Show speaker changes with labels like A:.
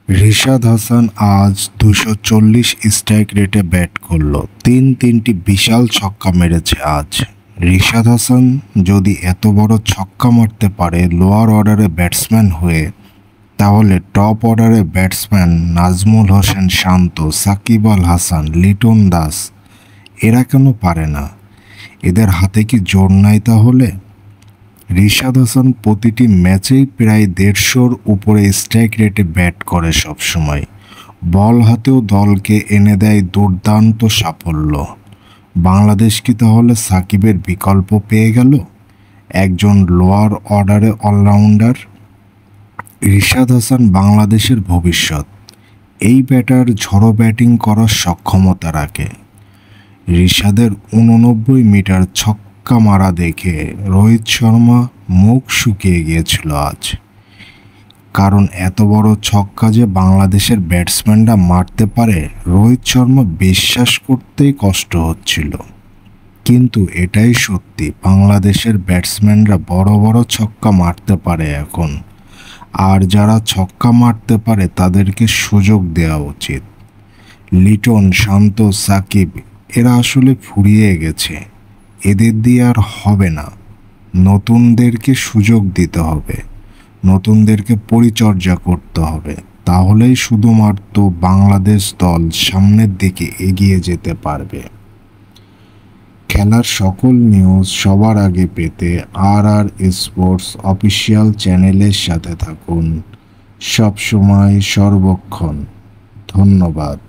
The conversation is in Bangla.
A: রিশাদ হাসান আজ ২৪০ স্ট্রাইক রেটে ব্যাট করল। তিনটি বিশাল ছক্কা মেরেছে আজ। রিশাদ হাসান যদি এত বড় ছক্কা মারতে পারে লোয়ার অর্ডারে ব্যাটসম্যান হয়ে, তাহলে টপ অর্ডারে ব্যাটসম্যান নাজমুল হোসেন শান্ত, সাকিব আল হাসান, লিটন দাস এরা কেন পারে না? এদের হাতে কি জোর নাই তাহলে? রিশাদ হাসান প্রতিটি ম্যাচেই প্রায় ১৫০-র উপরে স্ট্রাইক রেটে ব্যাট করে সবসময়। বল হাতেও দলকে এনে দেয় দুর্দান্ত সাফল্য। বাংলাদেশ কি তাহলে সাকিবের বিকল্প পেয়ে গেল? একজন লোয়ার অর্ডারে অলরাউন্ডার। রিশাদ হাসান বাংলাদেশের ভবিষ্যৎ। এই ব্যাটার ঝড়ো ব্যাটিং করার সক্ষমতা রাখে। রিশাদের ৮৯ মিটার ছক্কা মারা দেখে রোহিত শর্মা মুখ শুকিয়ে গিয়েছিল আজ। কারণ এত বড় ছক্কা যে বাংলাদেশের ব্যাটসম্যানরা মারতে পারে রোহিত শর্মা বিশ্বাস করতেই কষ্ট হচ্ছিল। কিন্তু এটাই সত্যি, বাংলাদেশের ব্যাটসম্যানরা বড় বড় ছক্কা মারতে পারে এখন। আর যারা ছক্কা মারতে পারে তাদেরকে সুযোগ দেওয়া উচিত। লিটন, শান্ত, সাকিব এরা আসলে ফুরিয়ে গেছে। এদের দিয়ে আর হবে না। নতুনদেরকে সুযোগ দিতে হবে, নতুনদেরকে পরিচর্যা করতে হবে। তাহলেই শুধুমাত্র বাংলাদেশ দল সামনের দিকে এগিয়ে যেতে পারবে। খেলার সকল নিউজ সবার আগে পেতে আর স্পোর্টস অফিসিয়াল চ্যানেলের সাথে থাকুন সবসময় সর্বক্ষণ। ধন্যবাদ।